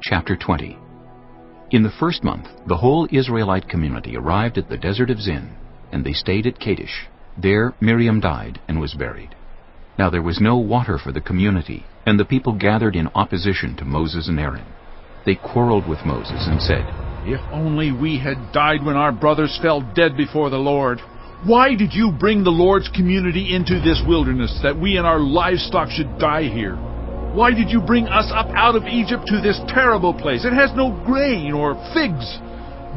Chapter 20. In the first month, the whole Israelite community arrived at the desert of Zin, and they stayed at Kadesh. There Miriam died and was buried. Now there was no water for the community, and the people gathered in opposition to Moses and Aaron. They quarreled with Moses and said, "If only we had died when our brothers fell dead before the Lord. Why did you bring the Lord's community into this wilderness, that we and our livestock should die here? Why did you bring us up out of Egypt to this terrible place? It has no grain or figs,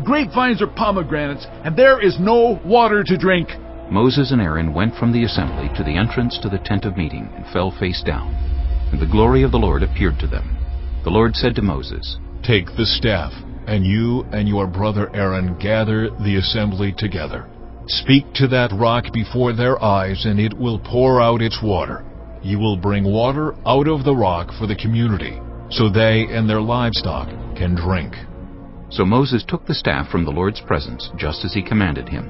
grapevines or pomegranates, and there is no water to drink." Moses and Aaron went from the assembly to the entrance to the tent of meeting and fell face down, and the glory of the Lord appeared to them. The Lord said to Moses, "Take the staff, and you and your brother Aaron gather the assembly together. Speak to that rock before their eyes, and it will pour out its water. You will bring water out of the rock for the community, so they and their livestock can drink." So Moses took the staff from the Lord's presence, just as he commanded him.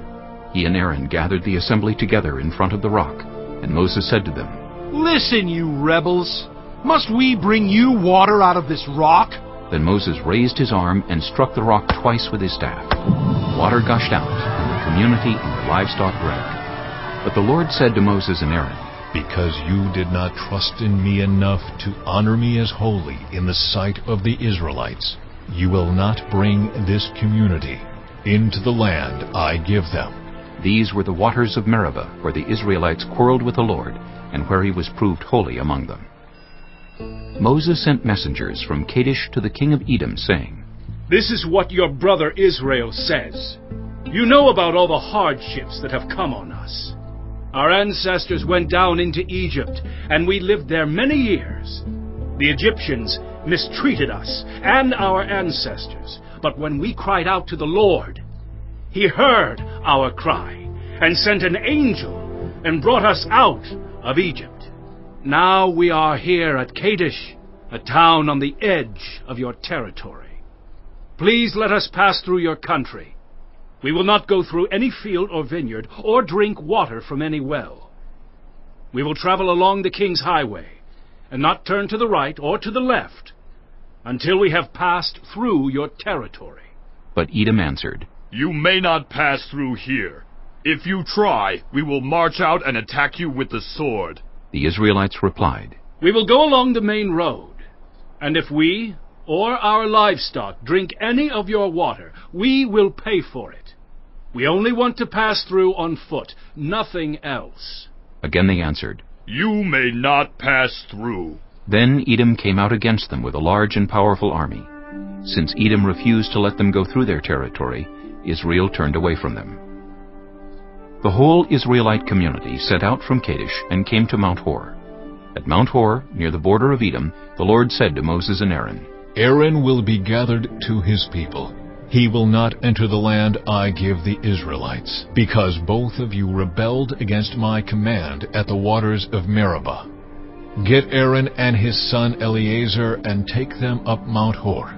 He and Aaron gathered the assembly together in front of the rock, and Moses said to them, "Listen, you rebels! Must we bring you water out of this rock?" Then Moses raised his arm and struck the rock twice with his staff. Water gushed out, and the community and the livestock drank. But the Lord said to Moses and Aaron, "Because you did not trust in me enough to honor me as holy in the sight of the Israelites, you will not bring this community into the land I give them." These were the waters of Meribah, where the Israelites quarreled with the Lord, and where he was proved holy among them. Moses sent messengers from Kadesh to the king of Edom, saying, "This is what your brother Israel says. You know about all the hardships that have come on us. Our ancestors went down into Egypt, and we lived there many years. The Egyptians mistreated us and our ancestors, but when we cried out to the Lord, He heard our cry and sent an angel and brought us out of Egypt. Now we are here at Kadesh, a town on the edge of your territory. Please let us pass through your country. We will not go through any field or vineyard or drink water from any well. We will travel along the king's highway and not turn to the right or to the left until we have passed through your territory." But Edom answered, "You may not pass through here. If you try, we will march out and attack you with the sword." The Israelites replied, "We will go along the main road, and if we or our livestock drink any of your water, we will pay for it. We only want to pass through on foot, nothing else." Again they answered, "You may not pass through." Then Edom came out against them with a large and powerful army. Since Edom refused to let them go through their territory, Israel turned away from them. The whole Israelite community set out from Kadesh and came to Mount Hor. At Mount Hor, near the border of Edom, the Lord said to Moses and Aaron, "Aaron will be gathered to his people. He will not enter the land I give the Israelites, because both of you rebelled against my command at the waters of Meribah. Get Aaron and his son Eleazar and take them up Mount Hor.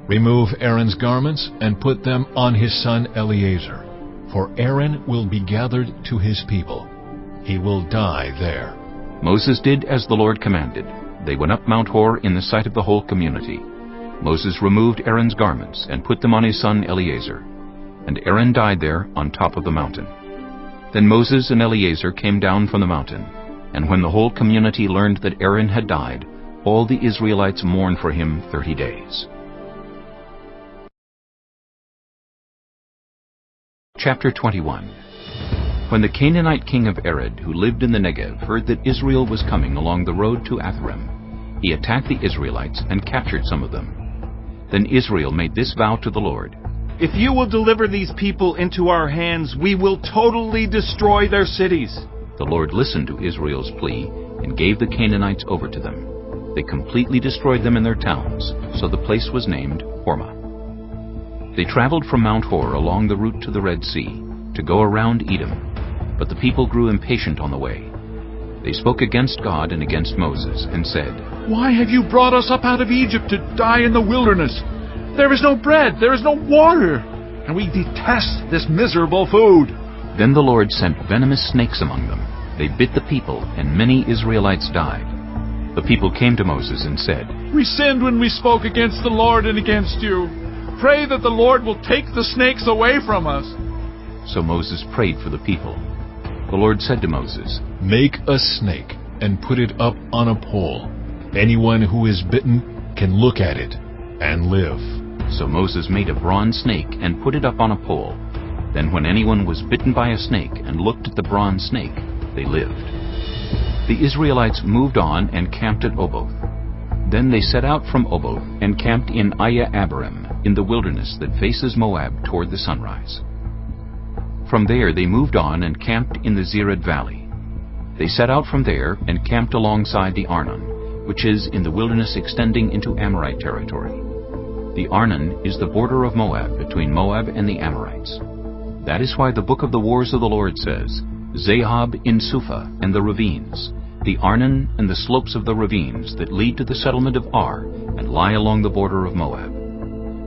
Remove Aaron's garments and put them on his son Eleazar, for Aaron will be gathered to his people. He will die there." Moses did as the Lord commanded. They went up Mount Hor in the sight of the whole community. Moses removed Aaron's garments and put them on his son Eleazar, and Aaron died there on top of the mountain. Then Moses and Eleazar came down from the mountain, and when the whole community learned that Aaron had died, all the Israelites mourned for him 30 days. Chapter 21. When the Canaanite king of Arad, who lived in the Negev, heard that Israel was coming along the road to Atharim, he attacked the Israelites and captured some of them. Then Israel made this vow to the Lord, "If you will deliver these people into our hands, we will totally destroy their cities." The Lord listened to Israel's plea and gave the Canaanites over to them. They completely destroyed them in their towns, so the place was named Hormah. They traveled from Mount Hor along the route to the Red Sea to go around Edom, but the people grew impatient on the way. They spoke against God and against Moses and said, "Why have you brought us up out of Egypt to die in the wilderness? There is no bread, there is no water, and we detest this miserable food." Then the Lord sent venomous snakes among them. They bit the people, and many Israelites died. The people came to Moses and said, "We sinned when we spoke against the Lord and against you. Pray that the Lord will take the snakes away from us." So Moses prayed for the people. The Lord said to Moses, Make a snake and put it up on a pole. Anyone who is bitten can look at it and live. So Moses made a bronze snake and put it up on a pole. Then when anyone was bitten by a snake and looked at the bronze snake, they lived. The Israelites moved on and camped at Oboth. Then they set out from Oboth and camped in Abarim, in the wilderness that faces Moab toward the sunrise. From there they moved on and camped in the Zered Valley. They set out from there and camped alongside the Arnon, which is in the wilderness extending into Amorite territory. The Arnon is the border of Moab between Moab and the Amorites. That is why the book of the Wars of the Lord says, Zahab in Suphah and the ravines, the Arnon and the slopes of the ravines that lead to the settlement of Ar and lie along the border of Moab.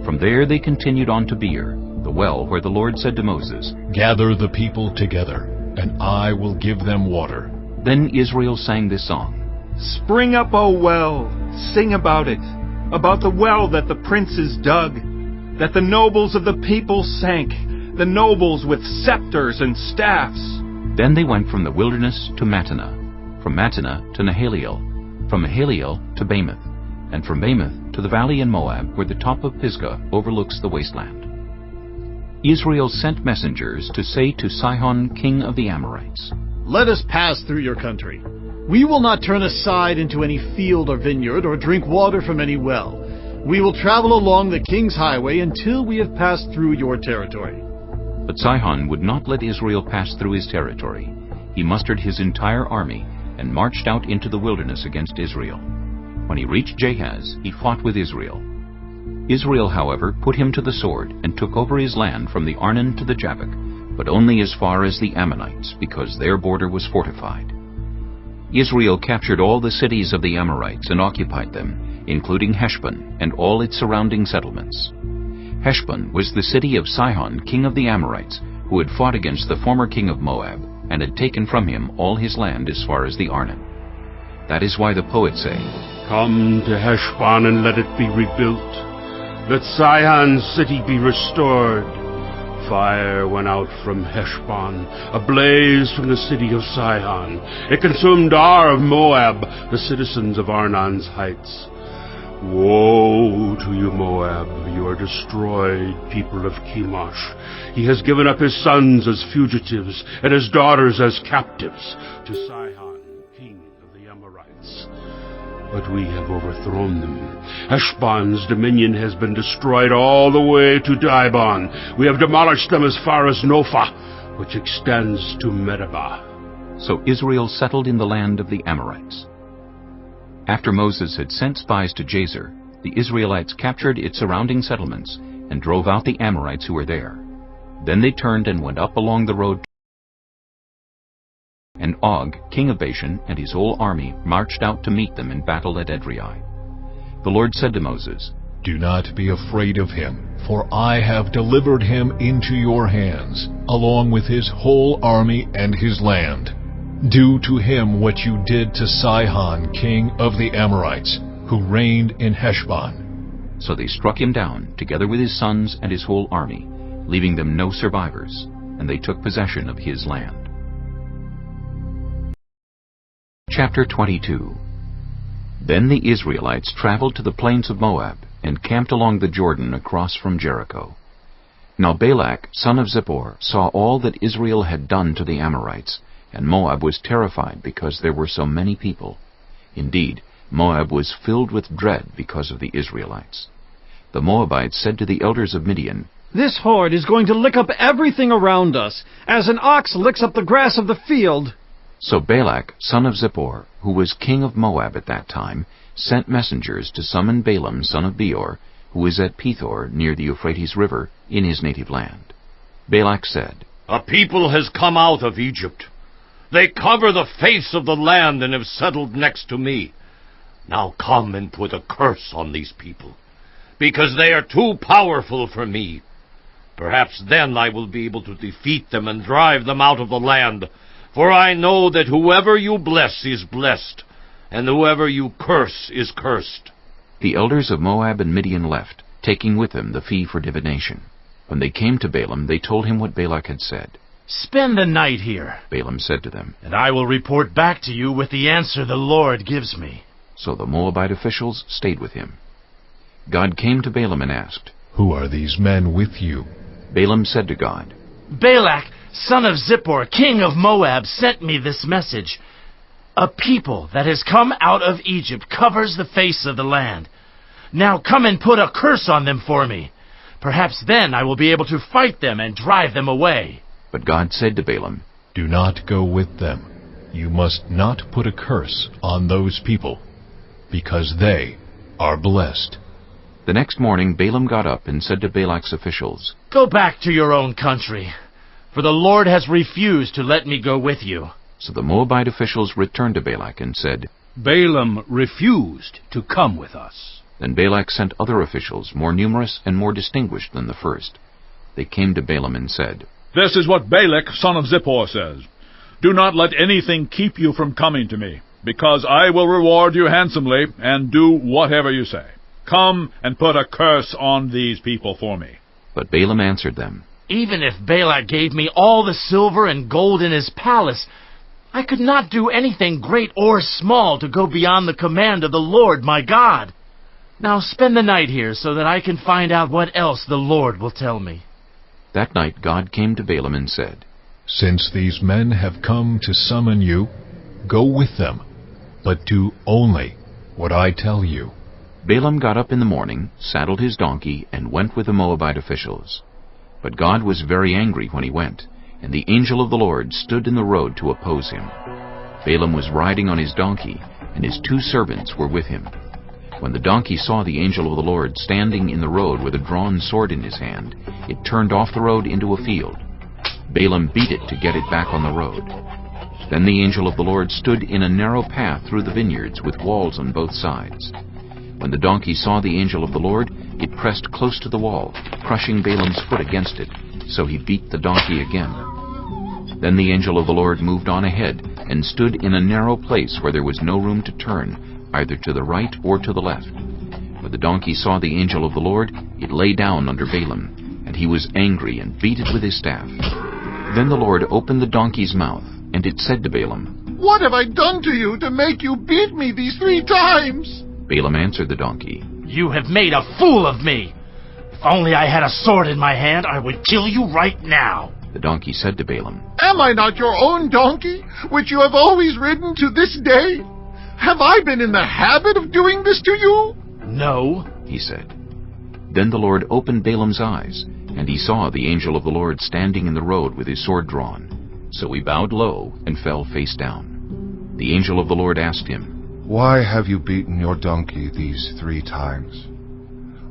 From there they continued on to Beer, the well where the Lord said to Moses, Gather the people together, and I will give them water. Then Israel sang this song, Spring up, O well, sing about it, about the well that the princes dug, that the nobles of the people sank, the nobles with scepters and staffs. Then they went from the wilderness to Mattanah, from Mattanah to Nahaliel, from Nahaliel to Bamoth, and from Bamoth to the valley in Moab where the top of Pisgah overlooks the wasteland. Israel sent messengers to say to Sihon, king of the Amorites, Let us pass through your country. We will not turn aside into any field or vineyard or drink water from any well. We will travel along the king's highway until we have passed through your territory. But Sihon would not let Israel pass through his territory. He mustered his entire army and marched out into the wilderness against Israel. When he reached Jahaz, he fought with Israel. Israel, however, put him to the sword and took over his land from the Arnon to the Jabbok, but only as far as the Ammonites, because their border was fortified. Israel captured all the cities of the Amorites and occupied them, including Heshbon and all its surrounding settlements. Heshbon was the city of Sihon, king of the Amorites, who had fought against the former king of Moab, and had taken from him all his land as far as the Arnon. That is why the poets say, Come to Heshbon and let it be rebuilt. Let Sihon's city be restored. Fire went out from Heshbon, a blaze from the city of Sihon. It consumed Ar of Moab, the citizens of Arnon's heights. Woe to you, Moab! You are destroyed, people of Chemosh. He has given up his sons as fugitives and his daughters as captives to Sihon, king of the Amorites. But we have overthrown them. Heshbon's dominion has been destroyed all the way to Dibon. We have demolished them as far as Nophah, which extends to Medeba. So Israel settled in the land of the Amorites. After Moses had sent spies to Jazer, the Israelites captured its surrounding settlements and drove out the Amorites who were there. Then they turned and went up along the road, and Og, king of Bashan, and his whole army marched out to meet them in battle at Edrei. The Lord said to Moses, Do not be afraid of him, for I have delivered him into your hands, along with his whole army and his land. Do to him what you did to Sihon, king of the Amorites, who reigned in Heshbon. So they struck him down, together with his sons and his whole army, leaving them no survivors, and they took possession of his land. Chapter 22. Then the Israelites traveled to the plains of Moab, and camped along the Jordan across from Jericho. Now Balak, son of Zippor, saw all that Israel had done to the Amorites, and Moab was terrified because there were so many people. Indeed, Moab was filled with dread because of the Israelites. The Moabites said to the elders of Midian, This horde is going to lick up everything around us, as an ox licks up the grass of the field. So Balak, son of Zippor, who was king of Moab at that time, sent messengers to summon Balaam, son of Beor, who was at Pethor near the Euphrates River in his native land. Balak said, A people has come out of Egypt. They cover the face of the land and have settled next to me. Now come and put a curse on these people, because they are too powerful for me. Perhaps then I will be able to defeat them and drive them out of the land. For I know that whoever you bless is blessed, and whoever you curse is cursed." The elders of Moab and Midian left, taking with them the fee for divination. When they came to Balaam, they told him what Balak had said. "Spend the night here," Balaam said to them, "and I will report back to you with the answer the Lord gives me." So the Moabite officials stayed with him. God came to Balaam and asked, "Who are these men with you?" Balaam said to God, "Balak, son of Zippor, king of Moab, sent me this message. A people that has come out of Egypt covers the face of the land. Now come and put a curse on them for me. Perhaps then I will be able to fight them and drive them away." But God said to Balaam, "Do not go with them. You must not put a curse on those people, because they are blessed." The next morning Balaam got up and said to Balak's officials, "Go back to your own country, for the Lord has refused to let me go with you." So the Moabite officials returned to Balak and said, Balaam refused to come with us. Then Balak sent other officials, more numerous and more distinguished than the first. They came to Balaam and said, "This is what Balak, son of Zippor, says. Do not let anything keep you from coming to me, because I will reward you handsomely and do whatever you say. Come and put a curse on these people for me." But Balaam answered them, "Even if Balak gave me all the silver and gold in his palace, I could not do anything great or small to go beyond the command of the Lord my God. Now spend the night here so that I can find out what else the Lord will tell me." That night God came to Balaam and said, "Since these men have come to summon you, go with them, but do only what I tell you." Balaam got up in the morning, saddled his donkey, and went with the Moabite officials. But God was very angry when he went, and the angel of the Lord stood in the road to oppose him. Balaam was riding on his donkey, and his 2 servants were with him. When the donkey saw the angel of the Lord standing in the road with a drawn sword in his hand, it turned off the road into a field. Balaam beat it to get it back on the road. Then the angel of the Lord stood in a narrow path through the vineyards with walls on both sides. When the donkey saw the angel of the Lord, it pressed close to the wall, crushing Balaam's foot against it, so he beat the donkey again. Then the angel of the Lord moved on ahead and stood in a narrow place where there was no room to turn, either to the right or to the left. When the donkey saw the angel of the Lord, it lay down under Balaam, and he was angry and beat it with his staff. Then the Lord opened the donkey's mouth, and it said to Balaam, "What have I done to you to make you beat me these 3 times?" Balaam answered the donkey, "You have made a fool of me. If only I had a sword in my hand, I would kill you right now." The donkey said to Balaam, "Am I not your own donkey, which you have always ridden to this day? Have I been in the habit of doing this to you?" "No," he said. Then the Lord opened Balaam's eyes, and he saw the angel of the Lord standing in the road with his sword drawn. So he bowed low and fell face down. The angel of the Lord asked him, "Why have you beaten your donkey these 3 times?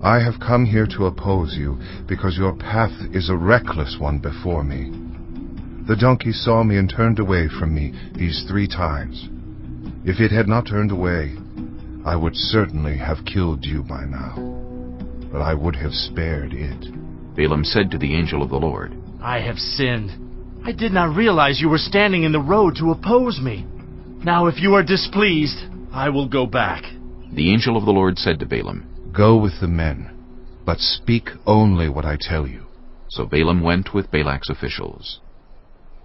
I have come here to oppose you, because your path is a reckless one before me. The donkey saw me and turned away from me these 3 times. If it had not turned away, I would certainly have killed you by now, but I would have spared it." Balaam said to the angel of the Lord, "I have sinned. I did not realize you were standing in the road to oppose me. Now if you are displeased, I will go back." The angel of the Lord said to Balaam, "Go with the men, but speak only what I tell you." So Balaam went with Balak's officials.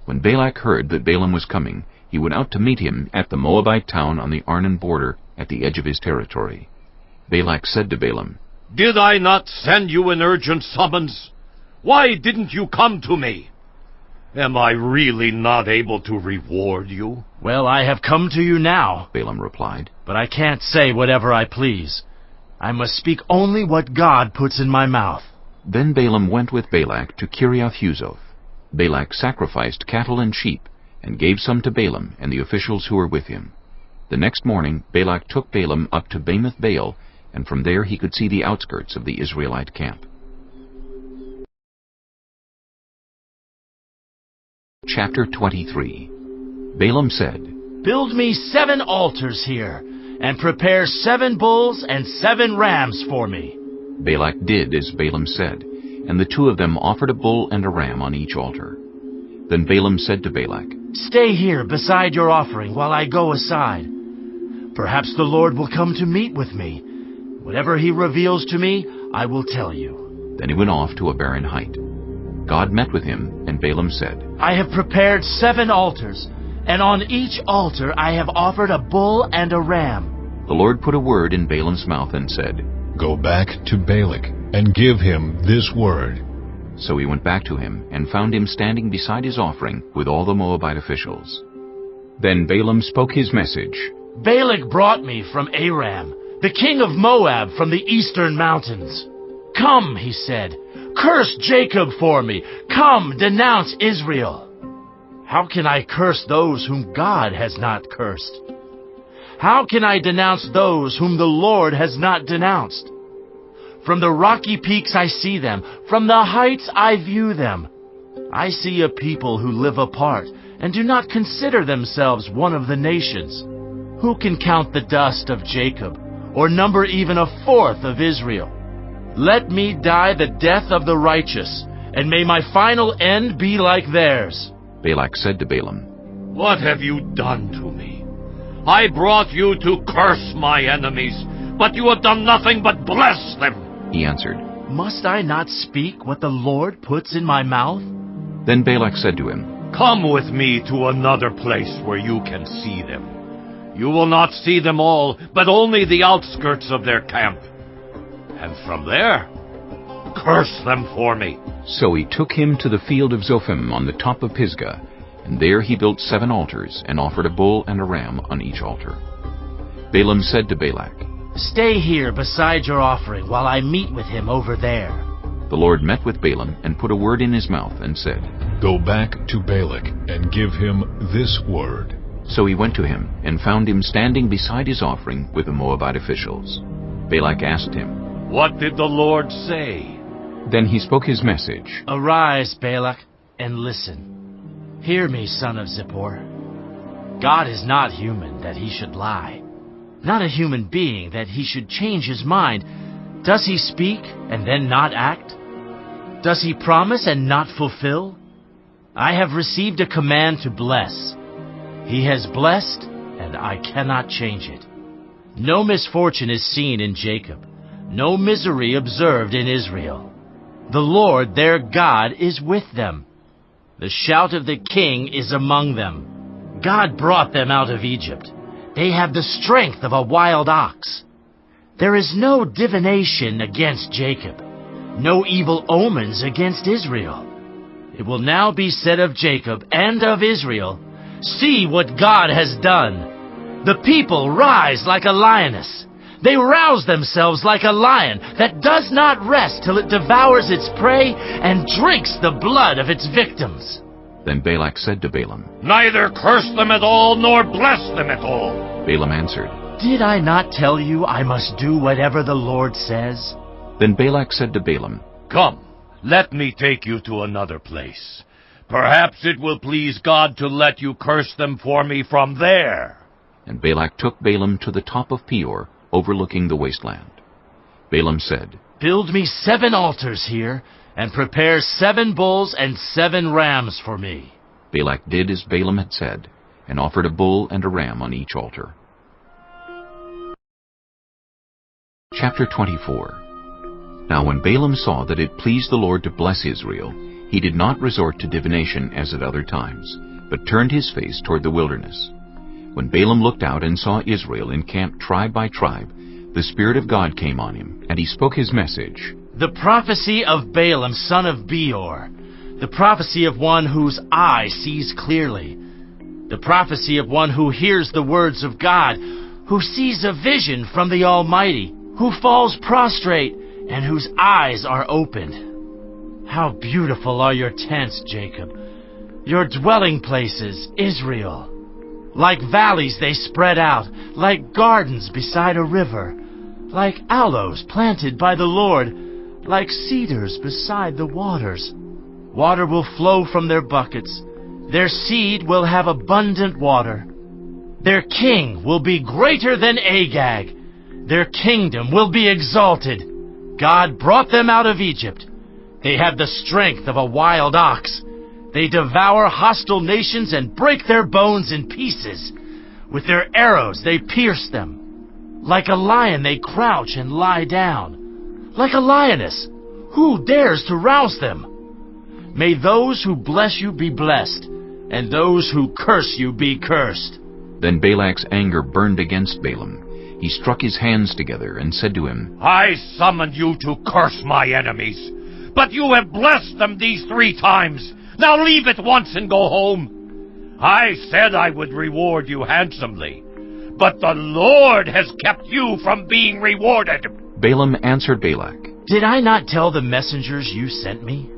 When Balak heard that Balaam was coming, he went out to meet him at the Moabite town on the Arnon border at the edge of his territory. Balak said to Balaam, "Did I not send you an urgent summons? Why didn't you come to me? Am I really not able to reward you?" "Well, I have come to you now," Balaam replied, "but I can't say whatever I please. I must speak only what God puts in my mouth." Then Balaam went with Balak to Kiriath-Huzoth. Balak sacrificed cattle and sheep, and gave some to Balaam and the officials who were with him. The next morning Balak took Balaam up to Bamoth Baal, and from there he could see the outskirts of the Israelite camp. Chapter 23. Balaam said, "Build me 7 altars here, and prepare 7 bulls and 7 rams for me." Balak did as Balaam said, and the 2 of them offered a bull and a ram on each altar. Then Balaam said to Balak, "Stay here beside your offering while I go aside. Perhaps the Lord will come to meet with me. Whatever he reveals to me, I will tell you." Then he went off to a barren height. God met with him, and Balaam said, "I have prepared 7 altars, and on each altar I have offered a bull and a ram." The Lord put a word in Balaam's mouth and said, Go back to Balak and give him this word. So he went back to him and found him standing beside his offering with all the Moabite officials. Then Balaam spoke his message. "Balak brought me from Aram, the king of Moab from the eastern mountains. 'Come,' he said, 'curse Jacob for me. Come, denounce Israel.' How can I curse those whom God has not cursed? How can I denounce those whom the Lord has not denounced? From the rocky peaks I see them, from the heights I view them. I see a people who live apart and do not consider themselves one of the nations. Who can count the dust of Jacob, or number even a fourth of Israel? Let me die the death of the righteous, and may my final end be like theirs." Balak said to Balaam, What have you done to me? I brought you to curse my enemies, but you have done nothing but bless them. He answered, "Must I not speak what the Lord puts in my mouth?" Then Balak said to him, Come with me to another place where you can see them. You will not see them all, but only the outskirts of their camp. And from there, curse them for me. So he took him to the field of Zophim on the top of Pisgah, and there he built 7 altars, and offered a bull and a ram on each altar. Balaam said to Balak, "Stay here beside your offering while I meet with him over there." The Lord met with Balaam and put a word in his mouth and said, Go back to Balak and give him this word. So he went to him and found him standing beside his offering with the Moabite officials. Balak asked him, What did the Lord say? Then he spoke his message. "Arise, Balak, and listen. Hear me, son of Zippor. God is not human that he should lie, not a human being that he should change his mind. Does he speak and then not act? Does he promise and not fulfill? I have received a command to bless. He has blessed, and I cannot change it. No misfortune is seen in Jacob, no misery observed in Israel. The Lord their God is with them. The shout of the king is among them. God brought them out of Egypt. They have the strength of a wild ox. There is no divination against Jacob, no evil omens against Israel. It will now be said of Jacob and of Israel, See what God has done. The people rise like a lioness. They rouse themselves like a lion that does not rest till it devours its prey and drinks the blood of its victims." Then Balak said to Balaam, Neither curse them at all, nor bless them at all. Balaam answered, "Did I not tell you I must do whatever the Lord says?" Then Balak said to Balaam, Come, let me take you to another place. Perhaps it will please God to let you curse them for me from there. And Balak took Balaam to the top of Peor, overlooking the wasteland. Balaam said, "Build me 7 altars here, and prepare 7 bulls and 7 rams for me." Balak did as Balaam had said, and offered a bull and a ram on each altar. Chapter 24. Now when Balaam saw that it pleased the Lord to bless Israel, he did not resort to divination as at other times, but turned his face toward the wilderness. When Balaam looked out and saw Israel encamped tribe by tribe, the Spirit of God came on him, and he spoke his message. The prophecy of Balaam, son of Beor, the prophecy of one whose eye sees clearly, the prophecy of one who hears the words of God, who sees a vision from the Almighty, who falls prostrate, and whose eyes are opened. How beautiful are your tents, Jacob, your dwelling places, Israel. Like valleys they spread out, like gardens beside a river, like aloes planted by the Lord, like cedars beside the waters. Water will flow from their buckets. Their seed will have abundant water. Their king will be greater than Agag. Their kingdom will be exalted. God brought them out of Egypt. They have the strength of a wild ox. They devour hostile nations and break their bones in pieces. With their arrows they pierce them. Like a lion they crouch and lie down. Like a lioness, who dares to rouse them? May those who bless you be blessed, and those who curse you be cursed. Then Balak's anger burned against Balaam. He struck his hands together and said to him, I summoned you to curse my enemies, but you have blessed them these 3 times. Now leave at once and go home. I said I would reward you handsomely, but the Lord has kept you from being rewarded. Balaam answered Balak, Did I not tell the messengers you sent me?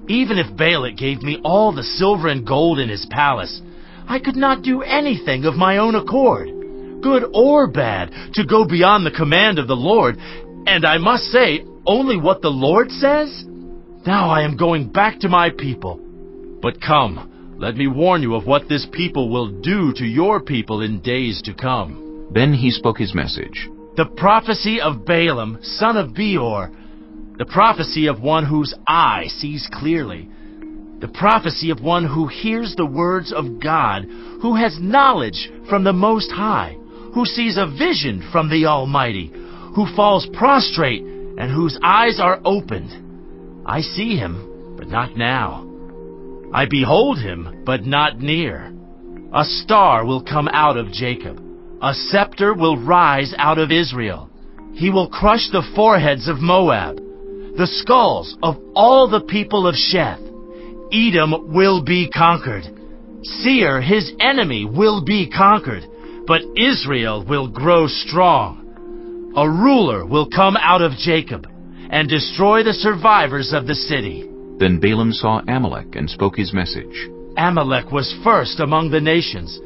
Even if Balak gave me all the silver and gold in his palace, I could not do anything of my own accord, good or bad, to go beyond the command of the Lord, and I must say only what the Lord says? Now I am going back to my people. But come, let me warn you of what this people will do to your people in days to come. Then he spoke his message. The prophecy of Balaam, son of Beor, the prophecy of one whose eye sees clearly, the prophecy of one who hears the words of God, who has knowledge from the Most High, who sees a vision from the Almighty, who falls prostrate and whose eyes are opened. I see him, but not now. I behold him, but not near. A star will come out of Jacob. A scepter will rise out of Israel. He will crush the foreheads of Moab, the skulls of all the people of Sheth. Edom will be conquered. Seir, his enemy, will be conquered, but Israel will grow strong. A ruler will come out of Jacob and destroy the survivors of the city. Then Balaam saw Amalek and spoke his message. Amalek was first among the nations,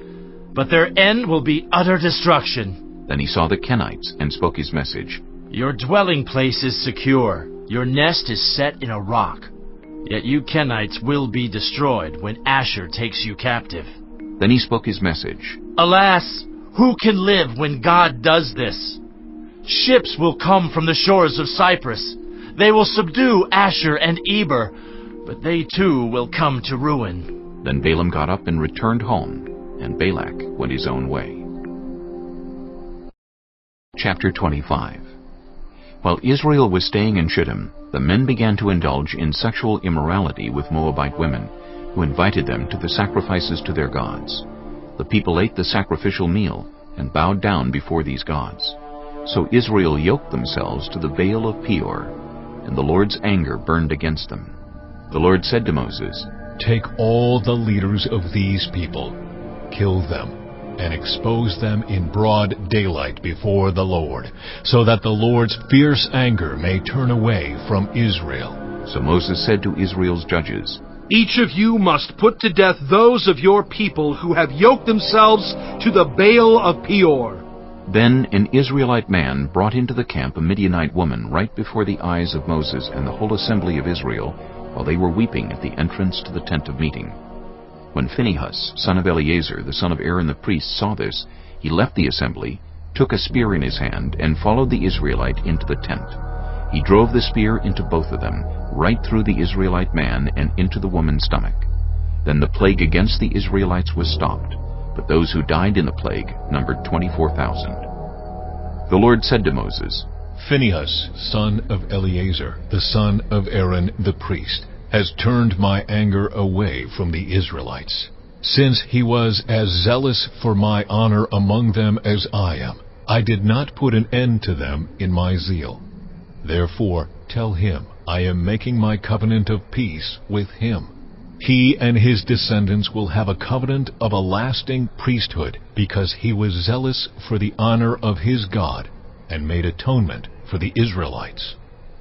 but their end will be utter destruction. Then he saw the Kenites and spoke his message. Your dwelling place is secure. Your nest is set in a rock. Yet you Kenites will be destroyed when Asher takes you captive. Then he spoke his message. Alas, who can live when God does this? Ships will come from the shores of Cyprus. They will subdue Asher and Eber, but they too will come to ruin. Then Balaam got up and returned home, and Balak went his own way. Chapter 25. While Israel was staying in Shittim, the men began to indulge in sexual immorality with Moabite women, who invited them to the sacrifices to their gods. The people ate the sacrificial meal and bowed down before these gods. So Israel yoked themselves to the Baal of Peor, and the Lord's anger burned against them. The Lord said to Moses, Take all the leaders of these people, kill them, and expose them in broad daylight before the Lord, so that the Lord's fierce anger may turn away from Israel. So Moses said to Israel's judges, Each of you must put to death those of your people who have yoked themselves to the Baal of Peor. Then an Israelite man brought into the camp a Midianite woman right before the eyes of Moses and the whole assembly of Israel, while they were weeping at the entrance to the tent of meeting. When Phinehas, son of Eleazar, the son of Aaron the priest, saw this, he left the assembly, took a spear in his hand, and followed the Israelite into the tent. He drove the spear into both of them, right through the Israelite man and into the woman's stomach. Then the plague against the Israelites was stopped, but those who died in the plague numbered 24,000. The Lord said to Moses, Phinehas, son of Eleazar, the son of Aaron the priest, has turned my anger away from the Israelites. Since he was as zealous for my honor among them as I am, I did not put an end to them in my zeal. Therefore tell him I am making my covenant of peace with him. He and his descendants will have a covenant of a lasting priesthood, because he was zealous for the honor of his God and made atonement for the Israelites.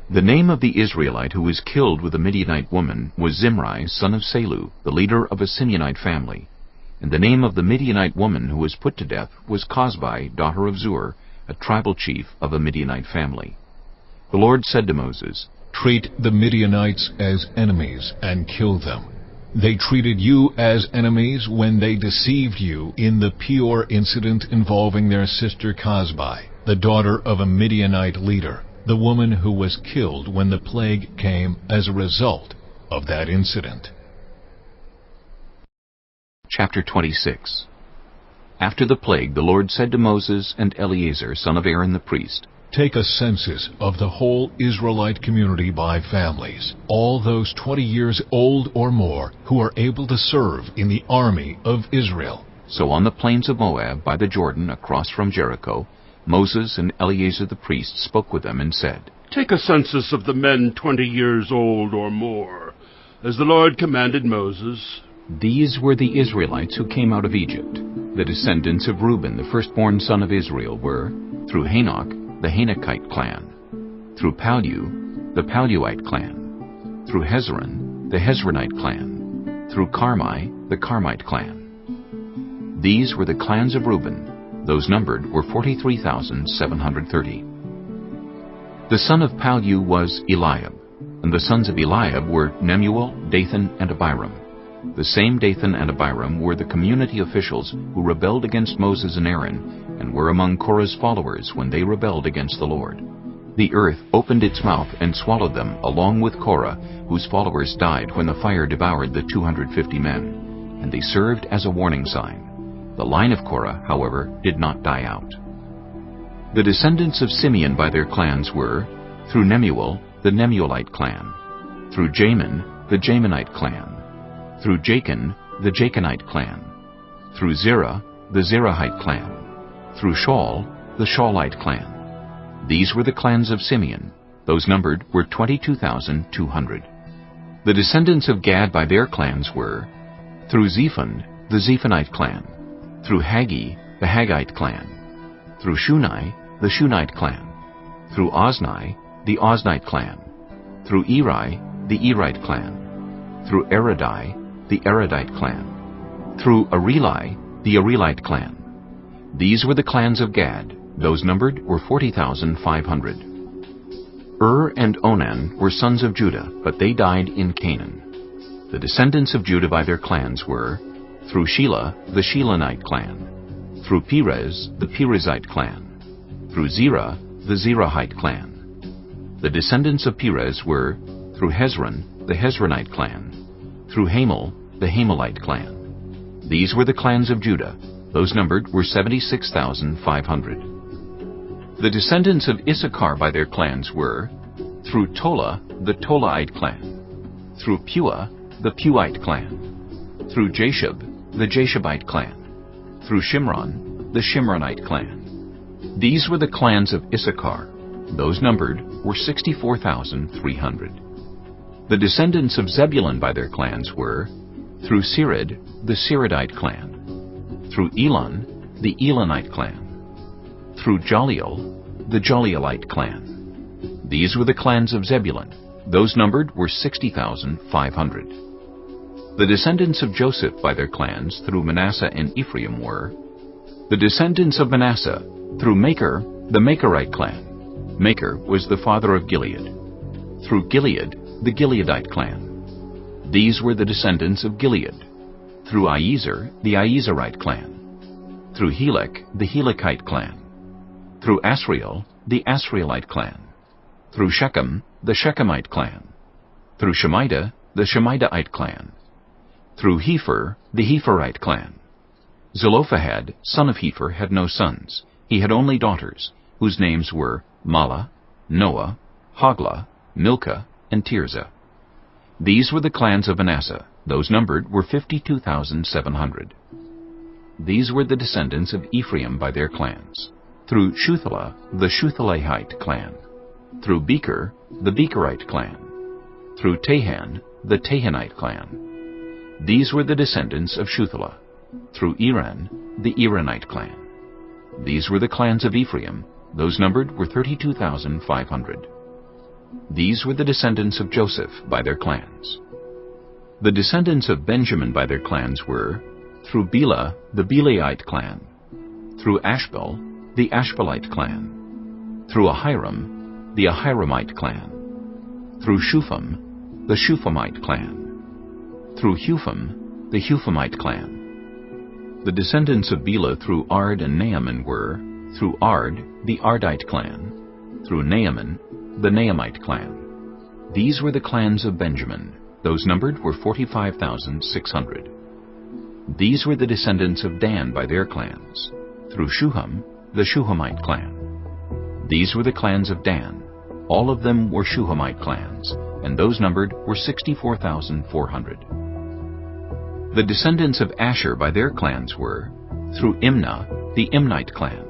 The name of the Israelite who was killed with the Midianite woman was Zimri, son of Salu, the leader of a Simeonite family. And the name of the Midianite woman who was put to death was Cosbi, daughter of Zur, a tribal chief of a Midianite family. The Lord said to Moses, Treat the Midianites as enemies and kill them. They treated you as enemies when they deceived you in the Peor incident involving their sister Cosbi, the daughter of a Midianite leader, the woman who was killed when the plague came as a result of that incident. Chapter 26. After the plague, the Lord said to Moses and Eleazar, son of Aaron the priest, Take a census of the whole Israelite community by families, all those 20 years old or more who are able to serve in the army of Israel. So on the plains of Moab, by the Jordan, across from Jericho, Moses and Eleazar the priest spoke with them and said, Take a census of the men 20 years old or more, as the Lord commanded Moses. These were the Israelites who came out of Egypt. The descendants of Reuben, the firstborn son of Israel, were, through Hanok, the Hanokite clan, through Palu, the Paluite clan, through Hezron, the Hezronite clan, through Carmi, the Carmite clan. These were the clans of Reuben. Those numbered were 43,730. The son of Palu was Eliab, and the sons of Eliab were Nemuel, Dathan, and Abiram. The same Dathan and Abiram were the community officials who rebelled against Moses and Aaron, and were among Korah's followers when they rebelled against the Lord. The earth opened its mouth and swallowed them, along with Korah, whose followers died when the fire devoured the 250 men, and they served as a warning sign. The line of Korah, however, did not die out. The descendants of Simeon by their clans were, through Nemuel, the Nemuelite clan, through Jamin, the Jaminite clan, through Jachin, the Jachinite clan, through Zerah, the Zerahite clan, through Shaul, the Shaulite clan. These were the clans of Simeon. Those numbered were 22,200. The descendants of Gad by their clans were, through Zephon, the Zephonite clan, through Haggi, the Haggite clan, through Shunai, the Shunite clan, through Ozni, the Oznite clan, through Eri, the Erite clan, through Eridai, the Eridite clan, through Areli, the Arelite clan. These were the clans of Gad. Those numbered were 40,500. And Onan were sons of Judah, but they died in Canaan. The descendants of Judah by their clans were, through Shelah, the Shelonite clan, through Perez, the Perezite clan, through Zerah, the Zerahite clan. The descendants of Perez were, through Hezron, the Hezronite clan, through Hamel, the Hamelite clan. These were the clans of Judah. Those numbered were 76,500. The descendants of Issachar by their clans were, through Tola, the Tolaite clan, through Pua, the Puite clan, through Jashub, the Jashabite clan, through Shimron, the Shimronite clan. These were the clans of Issachar. Those numbered were 64,300. The descendants of Zebulun by their clans were, through Sered, the Seredite clan, through Elon, the Elonite clan, through Jaliel, the Jalielite clan. These were the clans of Zebulun. Those numbered were 60,500. The descendants of Joseph by their clans through Manasseh and Ephraim were, the descendants of Manasseh through Machir, the Machirite clan. Machir was the father of Gilead. Through Gilead, the Gileadite clan. These were the descendants of Gilead. Through Iezer, the Iezerite clan. Through Helek, the Helekite clan. Through Asriel, the Asrielite clan. Through Shechem, the Shechemite clan. Through Shemida, the Shemidaite clan. Through Hepher, the Hepherite clan. Zelophehad, son of Hepher, had no sons. He had only daughters, whose names were Mahlah, Noah, Hoglah, Milcah, and Tirzah. These were the clans of Manasseh. Those numbered were 52,700. These were the descendants of Ephraim by their clans. Through Shuthelah, the Shuthelahite clan. Through Becher, the Becherite clan. Through Tahan, the Tahanite clan. These were the descendants of Shuthelah. Through Eran, the Eranite clan. These were the clans of Ephraim. Those numbered were 32,500. These were the descendants of Joseph by their clans. The descendants of Benjamin by their clans were, through Bela, the Belaite clan, through Ashbel, the Ashbelite clan, through Ahiram, the Ahiramite clan, through Shupham, the Shuphamite clan, through Hupham, the Huphamite clan. The descendants of Bela through Ard and Naaman were, through Ard, the Ardite clan, through Naaman, the Naamite clan. These were the clans of Benjamin. Those numbered were 45,600. These were the descendants of Dan by their clans. Through Shuham, the Shuhamite clan. These were the clans of Dan. All of them were Shuhamite clans, and those numbered were 64,400. The descendants of Asher by their clans were, through Imnah, the Imnite clan.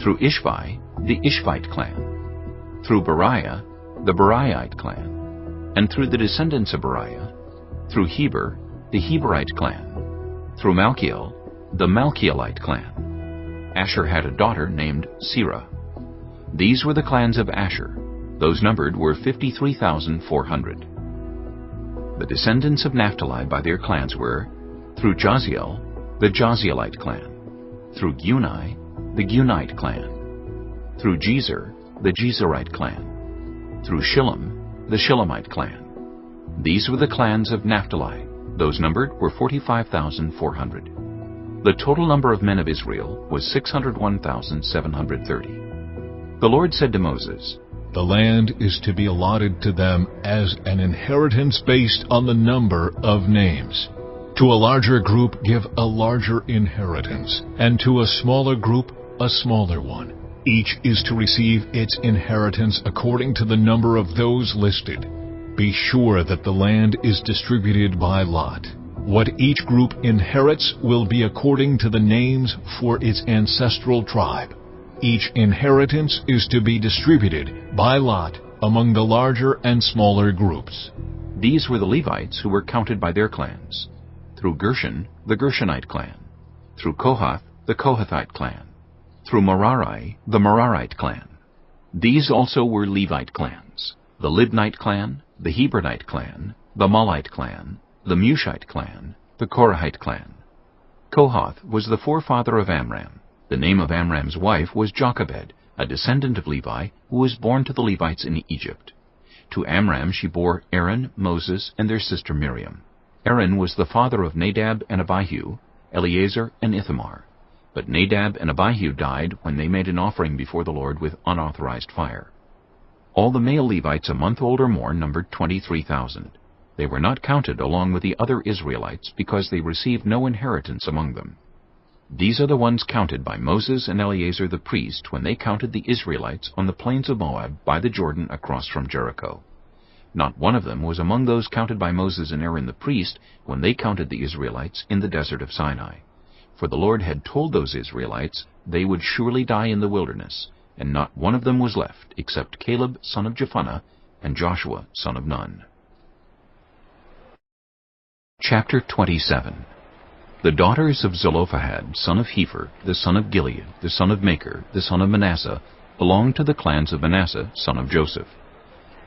Through Ishvi, the Ishvite clan. Through Beriah, the Beriahite clan. And through the descendants of Beriah, through Heber, the Heberite clan. Through Malchiel, the Malchielite clan. Asher had a daughter named Serah. These were the clans of Asher. Those numbered were 53,400. The descendants of Naphtali by their clans were, through Jaziel, the Jazielite clan. Through Guni, the Gunite clan. Through Jezer, the Jezerite clan. Through Shillem, the Shillemite clan. These were the clans of Naphtali. Those numbered were 45,400. The total number of men of Israel was 601,730. The Lord said to Moses, The land is to be allotted to them as an inheritance based on the number of names. To a larger group give a larger inheritance, and to a smaller group a smaller one. Each is to receive its inheritance according to the number of those listed. Be sure that the land is distributed by lot. What each group inherits will be according to the names for its ancestral tribe. Each inheritance is to be distributed by lot among the larger and smaller groups. These were the Levites who were counted by their clans. Through Gershon, the Gershonite clan. Through Kohath, the Kohathite clan. Through Merari, the Merarite clan. These also were Levite clans: the Libnite clan, the Hebronite clan, the Malite clan, the Mushite clan, the Korahite clan. Kohath was the forefather of Amram. The name of Amram's wife was Jochebed, a descendant of Levi, who was born to the Levites in Egypt. To Amram she bore Aaron, Moses, and their sister Miriam. Aaron was the father of Nadab and Abihu, Eleazar and Ithamar. But Nadab and Abihu died when they made an offering before the Lord with unauthorized fire. All the male Levites a month old or more numbered 23,000. They were not counted along with the other Israelites because they received no inheritance among them. These are the ones counted by Moses and Eleazar the priest when they counted the Israelites on the plains of Moab by the Jordan across from Jericho. Not one of them was among those counted by Moses and Aaron the priest when they counted the Israelites in the desert of Sinai. For the Lord had told those Israelites they would surely die in the wilderness, and not one of them was left except Caleb son of Jephunneh and Joshua son of Nun. Chapter 27. The daughters of Zelophehad, son of Hepher, the son of Gilead, the son of Machir, the son of Manasseh, belonged to the clans of Manasseh, son of Joseph.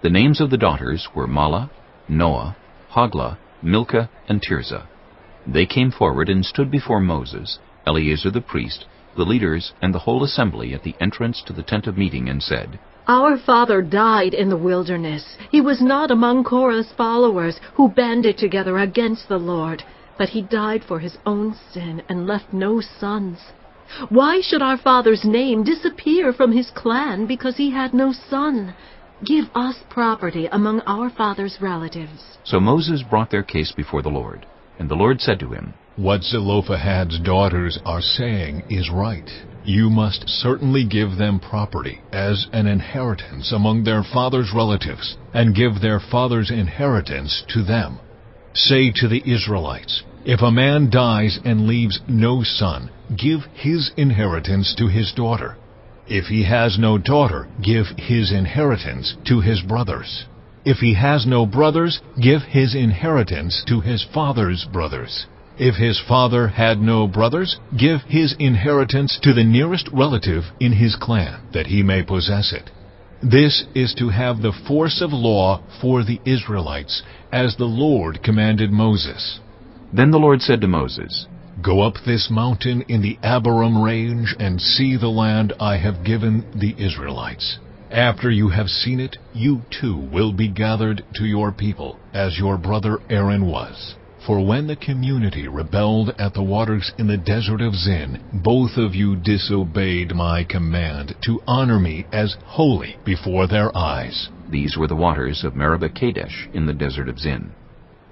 The names of the daughters were Mahlah, Noah, Hoglah, Milcah, and Tirzah. They came forward and stood before Moses, Eleazar the priest, the leaders, and the whole assembly at the entrance to the tent of meeting, and said, Our father died in the wilderness. He was not among Korah's followers who banded together against the Lord, but he died for his own sin and left no sons. Why should our father's name disappear from his clan because he had no son? Give us property among our father's relatives. So Moses brought their case before the Lord, and the Lord said to him, What Zelophehad's daughters are saying is right. You must certainly give them property as an inheritance among their father's relatives, and give their father's inheritance to them. Say to the Israelites, if a man dies and leaves no son, give his inheritance to his daughter. If he has no daughter, give his inheritance to his brothers. If he has no brothers, give his inheritance to his father's brothers. If his father had no brothers, give his inheritance to the nearest relative in his clan, that he may possess it. This is to have the force of law for the Israelites, as the Lord commanded Moses. Then the Lord said to Moses, Go up this mountain in the Abarim range and see the land I have given the Israelites. After you have seen it, you too will be gathered to your people, as your brother Aaron was. For when the community rebelled at the waters in the desert of Zin, both of you disobeyed my command to honor me as holy before their eyes. These were the waters of Meribah Kadesh in the desert of Zin.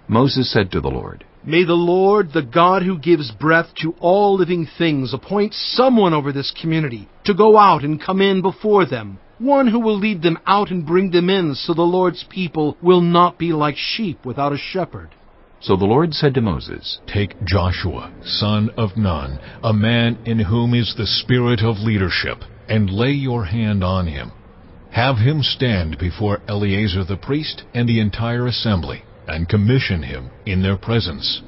Moses said to the Lord, May the Lord, the God who gives breath to all living things, appoint someone over this community to go out and come in before them, one who will lead them out and bring them in, so the Lord's people will not be like sheep without a shepherd. So the Lord said to Moses, Take Joshua, son of Nun, a man in whom is the spirit of leadership, and lay your hand on him. Have him stand before Eleazar the priest and the entire assembly, and commission him in their presence.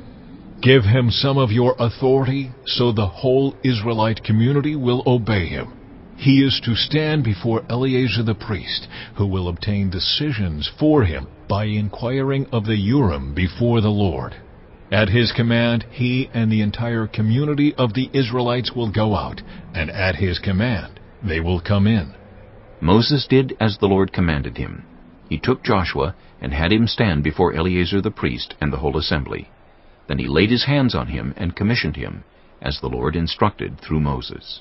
Give him some of your authority, so the whole Israelite community will obey him. He is to stand before Eleazar the priest, who will obtain decisions for him by inquiring of the Urim before the Lord. At his command, he and the entire community of the Israelites will go out, and at his command they will come in. Moses did as the Lord commanded him. He took Joshua and had him stand before Eleazar the priest and the whole assembly. Then he laid his hands on him and commissioned him, as the Lord instructed through Moses.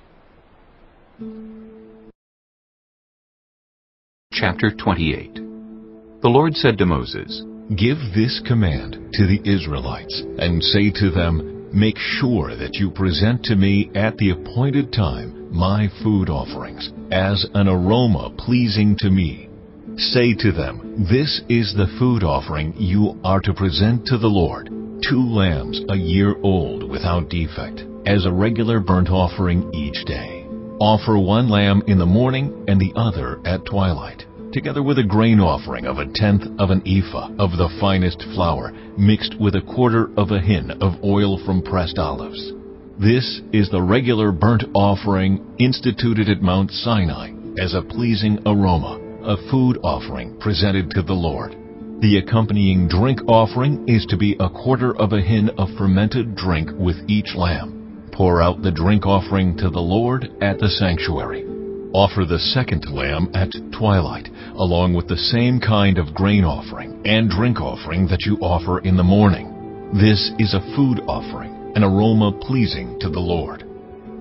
Chapter 28. The Lord said to Moses, Give this command to the Israelites, and say to them, Make sure that you present to me at the appointed time my food offerings, as an aroma pleasing to me. Say to them, This is the food offering you are to present to the Lord, 2 lambs a year old without defect, as a regular burnt offering each day. Offer 1 lamb in the morning and the other at twilight, together with a grain offering of 1/10 of an ephah of the finest flour, mixed with 1/4 of a hin of oil from pressed olives. This is the regular burnt offering instituted at Mount Sinai as a pleasing aroma, a food offering presented to the Lord. The accompanying drink offering is to be 1/4 of a hin of fermented drink with each lamb. Pour out the drink offering to the Lord at the sanctuary. Offer the 2nd lamb at twilight, along with the same kind of grain offering and drink offering that you offer in the morning. This is a food offering, an aroma pleasing to the Lord.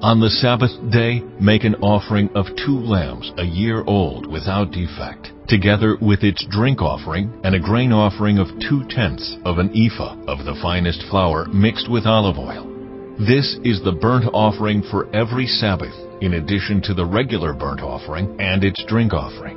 On the Sabbath day, make an offering of 2 lambs a year old without defect, together with its drink offering and a grain offering of 2/10 of an ephah of the finest flour mixed with olive oil. This is the burnt offering for every Sabbath, in addition to the regular burnt offering and its drink offering.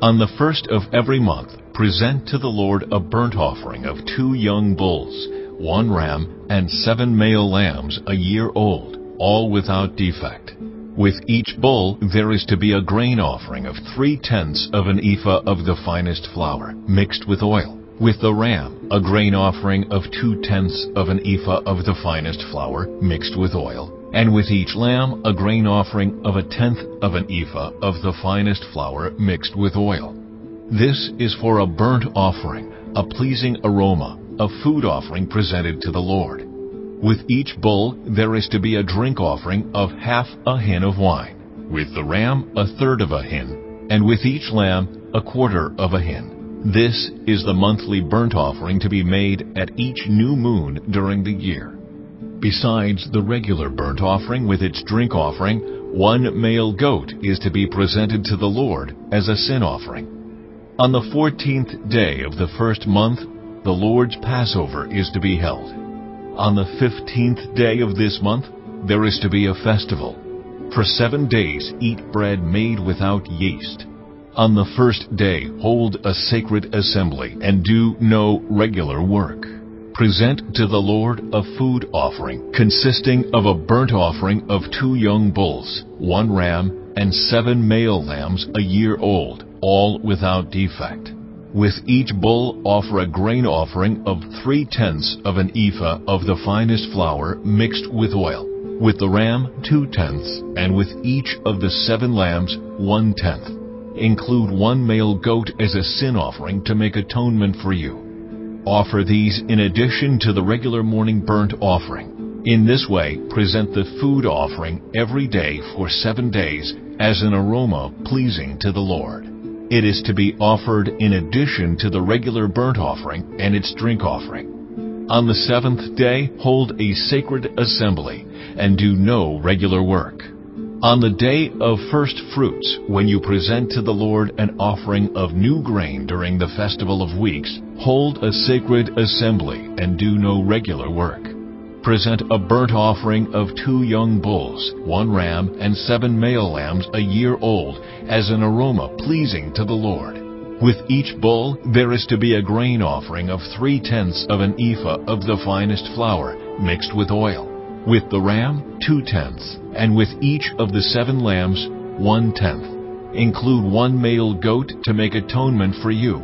On the 1st of every month, present to the Lord a burnt offering of 2 young bulls, 1 ram, and 7 male lambs a year old, all without defect. With each bull there is to be a grain offering of 3/10 of an ephah of the finest flour, mixed with oil. With the ram, a grain offering of 2/10 of an ephah of the finest flour, mixed with oil. And with each lamb, a grain offering of 1/10 of an ephah of the finest flour, mixed with oil. This is for a burnt offering, a pleasing aroma, a food offering presented to the Lord. With each bull there is to be a drink offering of 1/2 a hin of wine. With the ram, 1/3 of a hin. And with each lamb, 1/4 of a hin. This is the monthly burnt offering to be made at each new moon during the year. Besides the regular burnt offering with its drink offering, 1 male goat is to be presented to the Lord as a sin offering. On the 14th day of the 1st month, the Lord's Passover is to be held. On the 15th day of this month, there is to be a festival. For 7 days eat bread made without yeast. On the 1st day hold a sacred assembly and do no regular work. Present to the Lord a food offering consisting of a burnt offering of 2 young bulls, 1 ram, and 7 male lambs a year old, all without defect. With each bull offer a grain offering of 3/10 of an ephah of the finest flour mixed with oil. With the ram, 2/10, and with each of the 7 lambs, 1/10. Include 1 male goat as a sin offering to make atonement for you. Offer these in addition to the regular morning burnt offering. In this way, present the food offering every day for 7 days as an aroma pleasing to the Lord. It is to be offered in addition to the regular burnt offering and its drink offering. On the 7th day, hold a sacred assembly and do no regular work. On the day of first fruits, when you present to the Lord an offering of new grain during the festival of weeks, hold a sacred assembly and do no regular work. Present a burnt offering of 2 young bulls, 1 ram, and 7 male lambs a year old, as an aroma pleasing to the Lord. With each bull there is to be a grain offering of 3/10 of an ephah of the finest flour, mixed with oil. With the ram, 2/10, and with each of the 7 lambs, 1/10. Include 1 male goat to make atonement for you.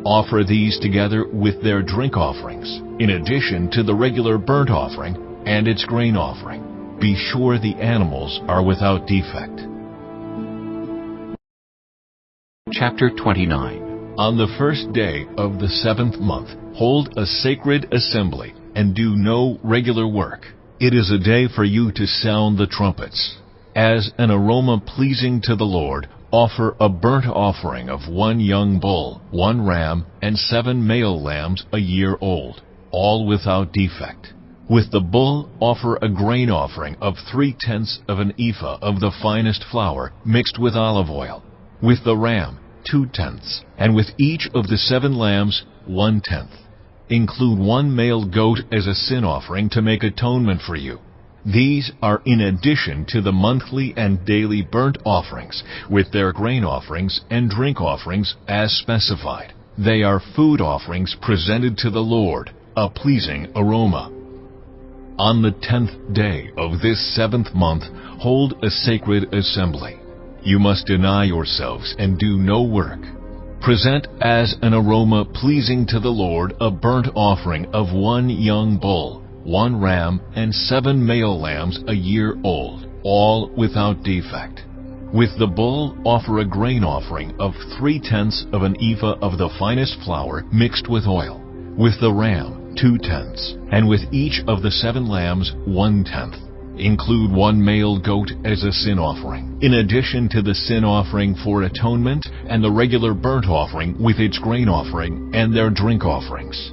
Offer these together with their drink offerings, in addition to the regular burnt offering and its grain offering. Be sure the animals are without defect. Chapter 29. On the first day of the 7th month, hold a sacred assembly and do no regular work. It is a day for you to sound the trumpets. As an aroma pleasing to the Lord, offer a burnt offering of 1 young bull, 1 ram, and 7 male lambs a year old, all without defect. With the bull, offer a grain offering of 3/10 of an ephah of the finest flour, mixed with olive oil. With the ram, 2/10, and with each of the 7 lambs, 1/10. Include 1 male goat as a sin offering to make atonement for you. These are in addition to the monthly and daily burnt offerings, with their grain offerings and drink offerings as specified. They are food offerings presented to the Lord, a pleasing aroma. On the 10th day of this 7th month, hold a sacred assembly. You must deny yourselves and do no work. Present as an aroma pleasing to the Lord a burnt offering of 1 young bull, 1 ram, and 7 male lambs a year old, all without defect. With the bull, offer a grain offering of 3/10 of an ephah of the finest flour mixed with oil. With the ram, 2/10, and with each of the 7 lambs, 1/10. Include 1 male goat as a sin offering, in addition to the sin offering for atonement and the regular burnt offering with its grain offering and their drink offerings.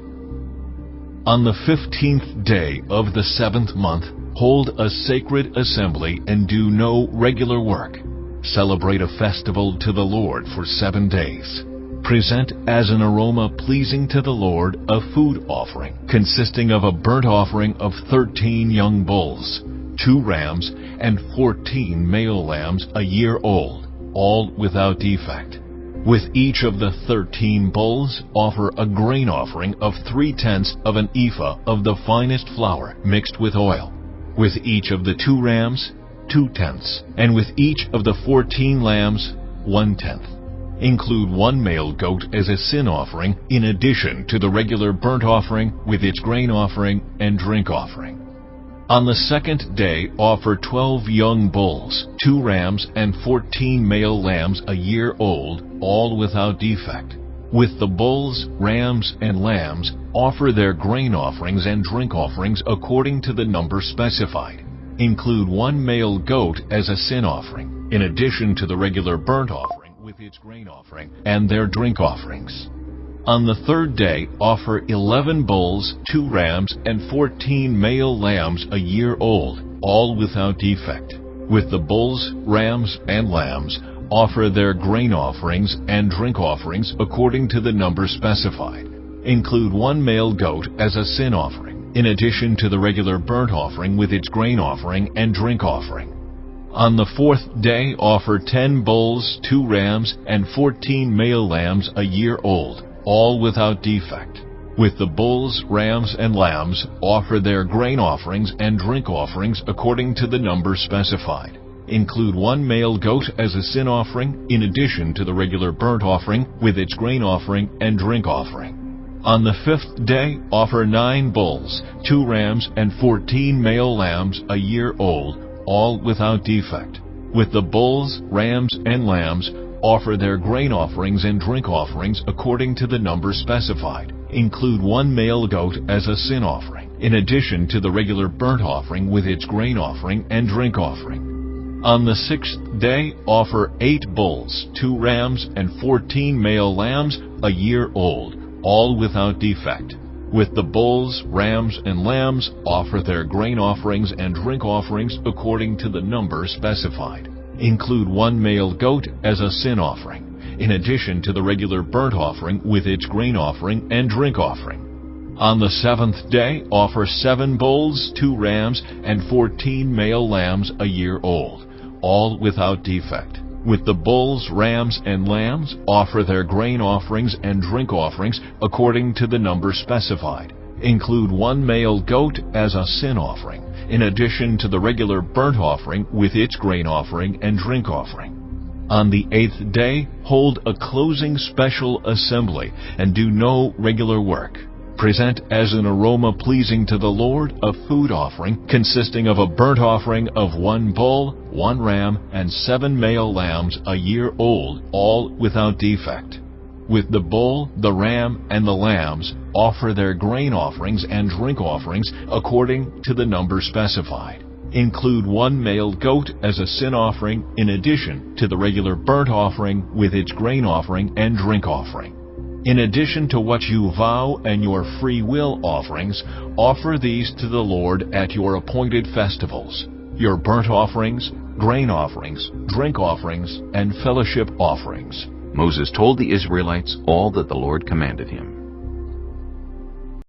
On the 15th day of the 7th month, hold a sacred assembly and do no regular work. Celebrate a festival to the Lord for 7 days. Present as an aroma pleasing to the Lord a food offering, consisting of a burnt offering of 13 young bulls, 2 rams, and 14 male lambs a year old, all without defect. With each of the 13 bulls, offer a grain offering of 3/10 of an ephah of the finest flour mixed with oil. With each of the 2 rams, 2/10, and with each of the 14 lambs, 1/10. Include 1 male goat as a sin offering, in addition to the regular burnt offering with its grain offering and drink offering. On the 2nd day, offer 12 young bulls, 2 rams, and 14 male lambs a year old, all without defect. With the bulls, rams, and lambs, offer their grain offerings and drink offerings according to the number specified. Include 1 male goat as a sin offering, in addition to the regular burnt offering with its grain offering and their drink offerings. On the 3rd day, offer 11 bulls, 2 rams, and 14 male lambs a year old, all without defect. With the bulls, rams, and lambs, offer their grain offerings and drink offerings according to the number specified. Include 1 male goat as a sin offering, in addition to the regular burnt offering with its grain offering and drink offering. On the 4th day, offer 10 bulls, 2 rams, and 14 male lambs a year old, all without defect. With the bulls, rams, and lambs, offer their grain offerings and drink offerings according to the number specified. Include 1 male goat as a sin offering, in addition to the regular burnt offering with its grain offering and drink offering. On the 5th day, offer 9 bulls, 2 rams, and 14 male lambs a year old, all without defect. With the bulls, rams, and lambs, offer their grain offerings and drink offerings according to the number specified. Include 1 male goat as a sin offering, in addition to the regular burnt offering with its grain offering and drink offering. On the 6th day, offer 8 bulls, 2 rams, and 14 male lambs a year old, all without defect. With the bulls, rams, and lambs, offer their grain offerings and drink offerings according to the number specified. Include 1 male goat as a sin offering, in addition to the regular burnt offering with its grain offering and drink offering. On the 7th day, offer 7 bulls, 2 rams, and 14 male lambs a year old, all without defect. With the bulls, rams, and lambs, offer their grain offerings and drink offerings according to the number specified. Include 1 male goat as a sin offering, in addition to the regular burnt offering with its grain offering and drink offering. On the 8th day, hold a closing special assembly and do no regular work. Present as an aroma pleasing to the Lord a food offering consisting of a burnt offering of 1 bull, 1 ram, and 7 male lambs a year old, all without defect. With the bull, the ram, and the lambs, offer their grain offerings and drink offerings according to the number specified. Include 1 male goat as a sin offering in addition to the regular burnt offering with its grain offering and drink offering. In addition to what you vow and your free will offerings, offer these to the Lord at your appointed festivals: your burnt offerings, grain offerings, drink offerings, and fellowship offerings. Moses told the Israelites all that the Lord commanded him.